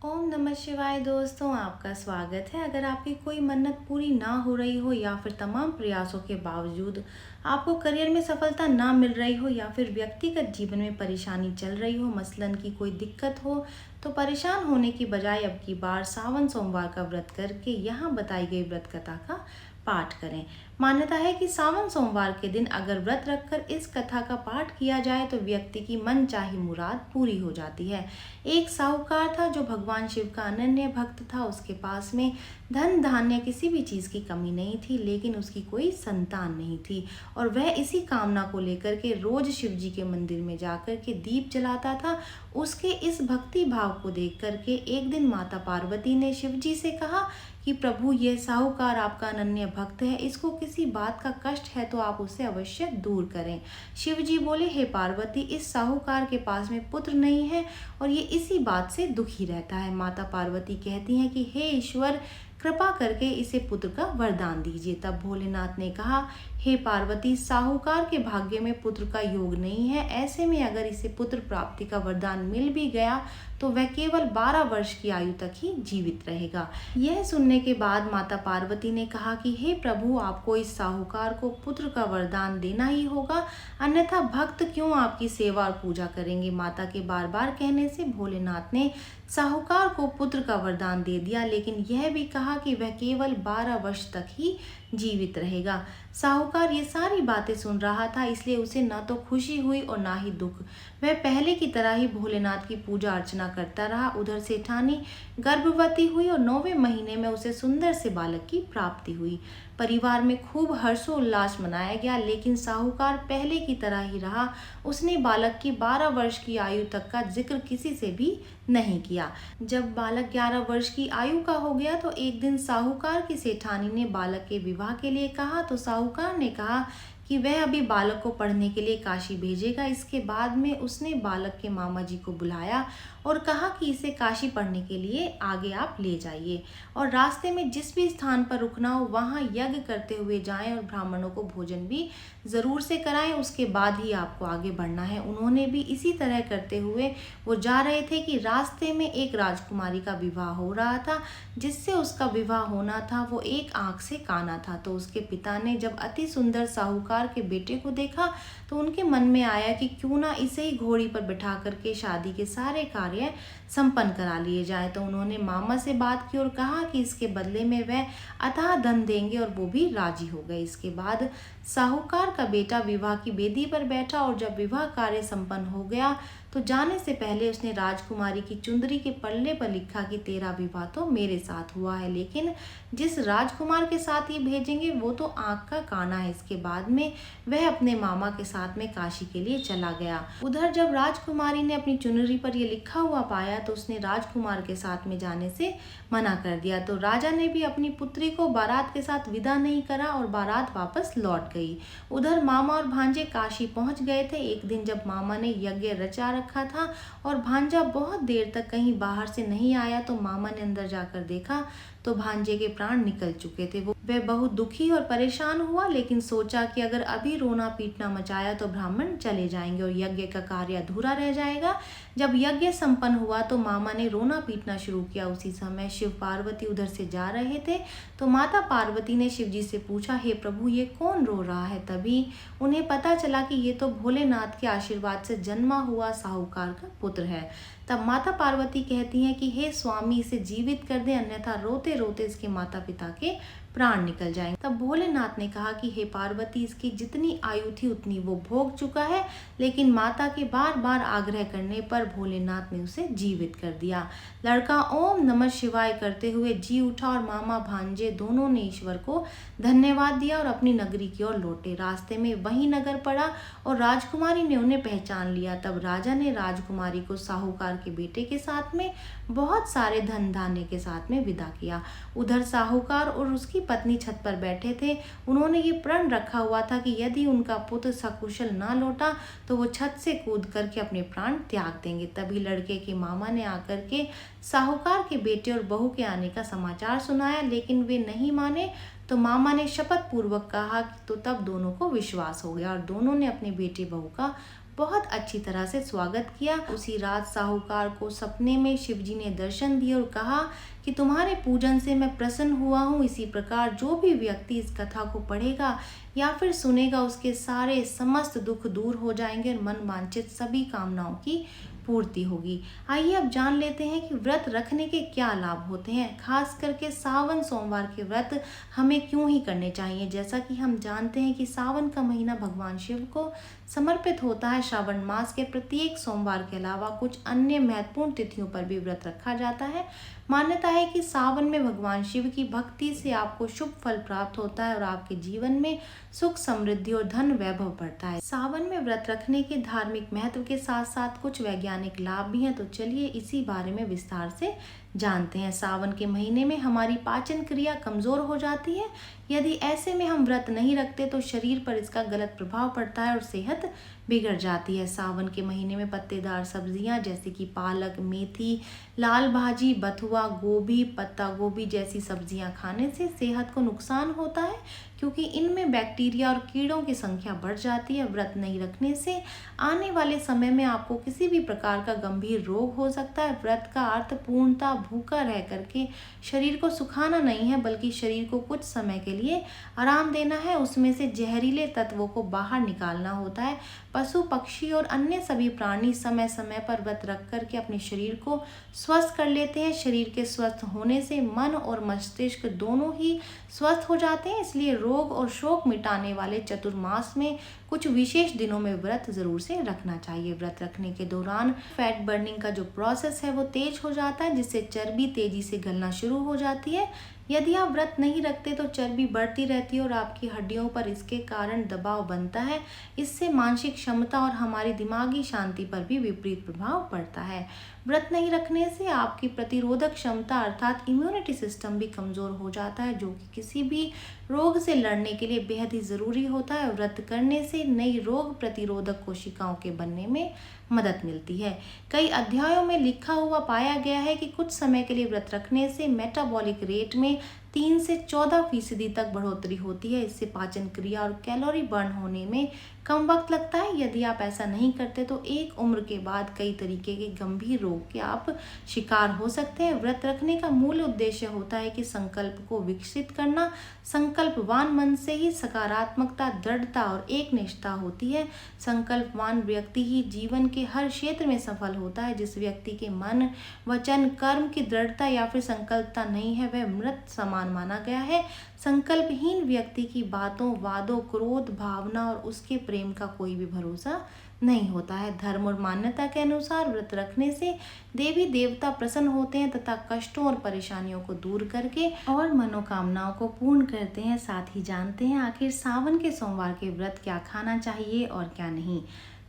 ओम नमः शिवाय दोस्तों, आपका स्वागत है। अगर आपकी कोई मन्नत पूरी ना हो रही हो या फिर तमाम प्रयासों के बावजूद आपको करियर में सफलता ना मिल रही हो या फिर व्यक्तिगत जीवन में परेशानी चल रही हो, मसलन की कोई दिक्कत हो, तो परेशान होने की बजाय अब की बार सावन सोमवार का व्रत करके यहाँ बताई गई व्रत कथा का पाठ करें। मान्यता है कि सावन सोमवार के दिन अगर व्रत रखकर इस कथा का पाठ किया जाए तो व्यक्ति की मनचाही मुराद पूरी हो जाती है। एक साहूकार था जो भगवान शिव का अनन्य भक्त था। उसके पास में धन धान्य किसी भी चीज की कमी नहीं थी, लेकिन उसकी कोई संतान नहीं थी और वह इसी कामना को लेकर के रोज शिव जी के मंदिर में जाकर के दीप जलाता था। उसके इस भक्ति भाव को देख करके एक दिन माता पार्वती ने शिव जी से कहा कि प्रभु, यह साहूकार आपका अनन्य भक्त है, इसको किसी बात का कष्ट है तो आप उसे अवश्य दूर करें। शिव जी बोले, हे पार्वती, इस साहूकार के पास में पुत्र नहीं है और ये इसी बात से दुखी रहता है। माता पार्वती कहती हैं कि हे ईश्वर, कृपा करके इसे पुत्र का वरदान दीजिए। तब भोलेनाथ ने कहा, हे पार्वती, साहूकार के भाग्य में पुत्र का योग नहीं है। ऐसे में अगर इसे पुत्र प्राप्ति का वरदान मिल भी गया तो वह केवल 12 वर्ष की आयु तक ही जीवित रहेगा। यह सुनने के बाद माता पार्वती ने कहा कि हे प्रभु, आपको इस साहूकार को पुत्र का वरदान देना ही होगा, अन्यथा भक्त क्यों आपकी सेवा और पूजा करेंगे। माता के बार बार कहने से भोलेनाथ ने साहूकार को पुत्र का वरदान दे दिया, लेकिन यह भी कहा कि वह केवल 12 वर्ष तक ही जीवित रहेगा। साहूकार ये सारी बातें सुन रहा था, इसलिए उसे न तो खुशी हुई और ना ही दुख। वह पहले की तरह ही भोलेनाथ की पूजा अर्चना करता रहा। उधर सेठानी गर्भवती हुई और 9वें महीने में उसे सुंदर से बालक की प्राप्ति हुई। परिवार में खूब हर्षोल्लास मनाया गया, लेकिन साहूकार पहले की तरह ही रहा। उसने बालक की 12 वर्ष की आयु तक का जिक्र किसी से भी नहीं किया। जब बालक 11 वर्ष की आयु का हो गया तो एक दिन साहूकार की सेठानी ने बालक के विवाह के लिए कहा, तो साहूकार ने कहा कि वह अभी बालक को पढ़ने के लिए काशी भेजेगा। इसके बाद में उसने बालक के मामा जी को बुलाया और कहा कि इसे काशी पढ़ने के लिए आगे आप ले जाइए और रास्ते में जिस भी स्थान पर रुकना हो वहाँ यज्ञ करते हुए जाएं और ब्राह्मणों को भोजन भी ज़रूर से कराएं, उसके बाद ही आपको आगे बढ़ना है। उन्होंने भी इसी तरह करते हुए वो जा रहे थे कि रास्ते में एक राजकुमारी का विवाह हो रहा था। जिससे उसका विवाह होना था वो एक आंख से काना था। तो उसके पिता ने जब अति सुंदर साहूकार के बेटे को देखा तो उनके मन में आया कि क्यों ना इसे ही घोड़ी पर बिठा करके शादी के सारे कार्य संपन्न करा लिए जाए। तो उन्होंने मामा से बात की और कहा कि इसके बदले में वह अथाह धन देंगे और वो भी राजी हो गए। इसके बाद साहूकार का बेटा विवाह की बेदी पर बैठा और जब विवाह कार्य संपन्न हो गया तो जाने से पहले उसने राजकुमारी की चुंदरी के पल्ले पर लिखा कि तेरा विवाह तो मेरे साथ हुआ है, लेकिन जिस राजकुमार के साथ ये भेजेंगे वो तो आंख का काना है। इसके बाद में वह अपने मामा के साथ में काशी के लिए चला गया। उधर जब राजकुमारी ने अपनी चुनरी पर यह लिखा हुआ पाया तो उसने राजकुमार के साथ में जाने से मना कर दिया। तो राजा ने भी अपनी पुत्री को बारात के साथ विदा नहीं करा और बारात वापस लौट गई। उधर मामा और भांजे काशी पहुंच गए थे। एक दिन जब मामा ने यज्ञ रचा रखा था और भांजा बहुत देर तक कहीं बाहर से नहीं आया तो मामा ने अंदर जाकर देखा तो भांजे के प्राण निकल चुके थे। वह बहुत दुखी और परेशान हुआ, लेकिन सोचा कि अगर अभी रोना पीटना मचाया तो ब्राह्मण चले जाएंगे और यज्ञ का कार्य अधूरा रह जाएगा। जब यज्ञ संपन्न हुआ तो मामा ने रोना पीटना शुरू किया। उसी समय शिव पार्वती उधर से जा रहे थे तो माता पार्वती ने शिव जी से पूछा, हे प्रभु, ये कौन रो रहा है। तभी उन्हें पता चला कि ये तो भोलेनाथ के आशीर्वाद से जन्मा हुआ साहूकार का पुत्र है। तब माता पार्वती कहती हैं कि हे स्वामी, इसे जीवित कर दे, अन्यथा रोते रोते इसके माता पिता के प्राण निकल जाएंगे। तब भोलेनाथ ने कहा कि हे पार्वती, इसकी जितनी आयु थी उतनी वो भोग चुका है, लेकिन माता के बार बार आग्रह करने पर भोलेनाथ ने उसे जीवित कर दिया। लड़का ओम नमः शिवाय करते हुए जी उठा और मामा भांजे दोनों ने ईश्वर को धन्यवाद दिया और अपनी नगरी की ओर लौटे। रास्ते में वही नगर पड़ा और राजकुमारी ने उन्हें पहचान लिया। तब राजा ने राजकुमारी को साहूकार के बेटे के साथ में बहुत सारे धन धान्य के साथ में विदा किया। उधर साहूकार और उसकी पत्नी छत पर बैठे थे। उन्होंने ये प्रण रखा हुआ था कि यदि उनका पुत्र सकुशल ना लौटा तो वो छत से कूद करके अपने प्राण त्याग देंगे। तभी लड़के के मामा ने आकर के साहूकार के बेटे और बहू के आने का समाचार सुनाया, लेकिन वे नहीं माने। तो मामा ने शपथ पूर्वक कहा तो तब दोनों को विश्वास हो गया और दोनों ने अपने बेटे बहू का बहुत अच्छी तरह से स्वागत किया। उसी रात साहूकार को सपने में शिवजी ने दर्शन दिए और कहा कि तुम्हारे पूजन से मैं प्रसन्न हुआ हूँ। इसी प्रकार जो भी व्यक्ति इस कथा को पढ़ेगा या फिर सुनेगा, उसके सारे समस्त दुख दूर हो जाएंगे और मन वांछित सभी कामनाओं की पूर्ति होगी। आइए अब जान लेते हैं कि व्रत रखने के क्या लाभ होते हैं। खास करके सावन सोमवार के व्रत हमें क्यों ही करने चाहिए। जैसा कि हम जानते हैं कि सावन का महीना भगवान शिव को समर्पित होता है। श्रावण मास के प्रत्येक सोमवार के अलावा कुछ अन्य महत्वपूर्ण तिथियों पर भी व्रत रखा जाता है। मान्यता है कि सावन में भगवान शिव की भक्ति से आपको शुभ फल प्राप्त होता है और आपके जीवन में सुख, समृद्धि और धन वैभव बढ़ता है। सावन में व्रत रखने के धार्मिक महत्व के साथ साथ कुछ वैज्ञानिक लाभ भी हैं, तो चलिए इसी बारे में विस्तार से जानते हैं। सावन के महीने में हमारी पाचन क्रिया कमजोर हो जाती है। यदि ऐसे में हम व्रत नहीं रखते तो शरीर पर इसका गलत प्रभाव पड़ता है और सेहत बिगड़ जाती है। सावन के महीने में पत्तेदार सब्जियां जैसे कि पालक, मेथी, लाल भाजी, बथुआ, गोभी, पत्ता गोभी जैसी सब्जियां खाने से सेहत को नुकसान होता है, क्योंकि इनमें बैक्टीरिया और कीड़ों की संख्या बढ़ जाती है। व्रत नहीं रखने से आने वाले समय में आपको किसी भी प्रकार का गंभीर रोग हो सकता है। व्रत का अर्थ पूर्णतः भूखा रह करके शरीर को सुखाना नहीं है, बल्कि शरीर को कुछ समय के लिए आराम देना है। उसमें से जहरीले तत्वों को बाहर निकालना होता है। पशु, पक्षी और अन्य सभी प्राणी समय समय पर व्रत रख करके अपने शरीर को स्वस्थ कर लेते हैं। शरीर के स्वस्थ होने से मन और मस्तिष्क दोनों ही स्वस्थ हो जाते हैं। इसलिए रोग और शोक मिटाने वाले चतुर्मास में कुछ विशेष दिनों में व्रत जरूर से रखना चाहिए। व्रत रखने के दौरान फैट बर्निंग का जो प्रोसेस है वो तेज हो जाता है, जिससे चर्बी तेजी से गलना शुरू हो जाती है। यदि आप व्रत नहीं रखते तो चर्बी बढ़ती रहती है और आपकी हड्डियों पर इसके कारण दबाव बनता है। इससे मानसिक क्षमता और हमारी दिमागी शांति पर भी विपरीत प्रभाव पड़ता है। व्रत नहीं रखने से आपकी प्रतिरोधक क्षमता अर्थात इम्यूनिटी सिस्टम भी कमजोर हो जाता है, जो कि किसी भी रोग से लड़ने के लिए बेहद ही जरूरी होता है। व्रत करने से नई रोग प्रतिरोधक कोशिकाओं के बनने में मदद मिलती है। कई अध्यायों में लिखा हुआ पाया गया है कि कुछ समय के लिए व्रत रखने से मेटाबॉलिक रेट में 3 से 14% तक बढ़ोतरी होती है। इससे पाचन क्रिया और कैलोरी बर्न होने में कम वक्त लगता है। यदि आप ऐसा नहीं करते तो एक उम्र के बाद कई तरीके के गंभीर रोग के आप शिकार हो सकते हैं। व्रत रखने का मूल उद्देश्य होता है कि संकल्प को विकसित करना। संकल्पवान मन से ही सकारात्मकता, दृढ़ता और एकनिष्ठता होती है। संकल्पवान व्यक्ति ही जीवन के हर क्षेत्र में सफल होता है। जिस व्यक्ति के मन, वचन, कर्म की दृढ़ता या फिर संकल्पता नहीं है, वह मृत समान माना गया है। संकल्पहीन व्यक्ति की बातों, वादों, क्रोध, भावना और उसके प्रेम का कोई भी भरोसा नहीं होता है। धर्म और मान्यता के अनुसार व्रत रखने से देवी देवता प्रसन्न होते हैं तथा कष्टों और परेशानियों को दूर करके और मनोकामनाओं को पूर्ण करते हैं। साथ ही जानते हैं आखिर सावन के सोमवार के व्रत क्या खाना चाहिए और क्या नहीं।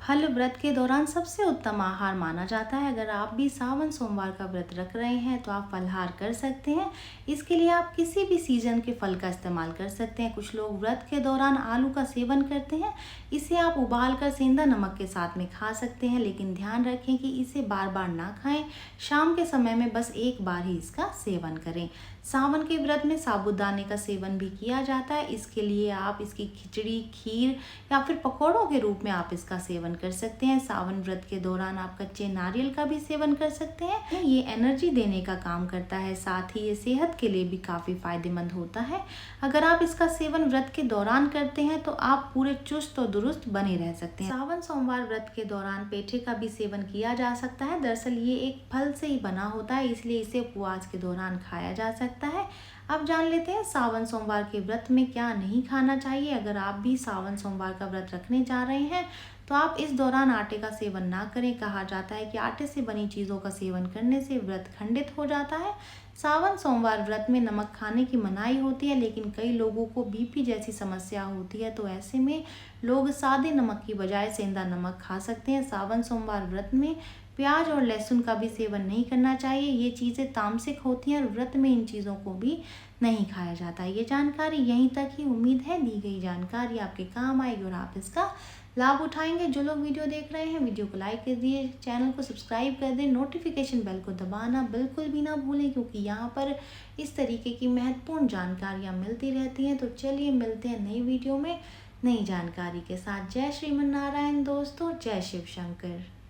फल व्रत के दौरान सबसे उत्तम आहार माना जाता है। अगर आप भी सावन सोमवार का व्रत रख रहे हैं तो आप फलहार कर सकते हैं। इसके लिए आप किसी भी सीजन के फल का इस्तेमाल कर सकते हैं। कुछ लोग व्रत के दौरान आलू का सेवन करते हैं। इसे आप उबाल कर सेंधा नमक के साथ में खा सकते हैं, लेकिन ध्यान रखें कि इसे बार बार ना खाएं। शाम के समय में बस एक बार ही इसका सेवन करें। सावन के व्रत में साबूदाने का सेवन भी किया जाता है। इसके लिए आप इसकी खिचड़ी, खीर या फिर पकौड़ों के रूप में आप इसका सेवन कर सकते हैं। सावन व्रत के दौरान आप कच्चे नारियल का भी सेवन कर सकते हैं। ये एनर्जी देने का काम करता है, साथ ही ये सेहत के लिए भी काफी फायदेमंद होता है। अगर आप इसका सेवन व्रत के दौरान करते हैं तो आप पूरे चुस्त और दुरुस्त बने रह सकते हैं। सावन सोमवार व्रत के दौरान पेठे का भी सेवन किया जा सकता है। दरअसल ये एक फल से ही बना होता है, इसलिए इसे उपवास के दौरान खाया जा सकता है। अब जान लेते हैं सावन सोमवार के व्रत में क्या नहीं खाना चाहिए। अगर आप भी सावन सोमवार का व्रत रखने जा रहे हैं तो आप इस दौरान आटे का सेवन ना करें। कहा जाता है कि आटे से बनी चीज़ों का सेवन करने से व्रत खंडित हो जाता है। सावन सोमवार व्रत में नमक खाने की मनाही होती है, लेकिन कई लोगों को बीपी जैसी समस्या होती है, तो ऐसे में लोग सादे नमक की बजाय सेंधा नमक खा सकते हैं। सावन सोमवार व्रत में प्याज और लहसुन का भी सेवन नहीं करना चाहिए। ये चीज़ें तामसिक होती हैं और व्रत में इन चीज़ों को भी नहीं खाया जाता। ये जानकारी यहीं तक ही। उम्मीद है दी गई जानकारी आपके काम आएगी और आप इसका लाभ उठाएंगे। जो लोग वीडियो देख रहे हैं वीडियो को लाइक कर दिए, चैनल को सब्सक्राइब कर दें, नोटिफिकेशन बेल को दबाना बिल्कुल भी ना भूलें, क्योंकि यहाँ पर इस तरीके की महत्वपूर्ण जानकारियाँ मिलती रहती हैं। तो चलिए मिलते हैं नई वीडियो में। नई जानकारी के साथ। जय श्रीमन नारायण दोस्तों, जय शिव शंकर।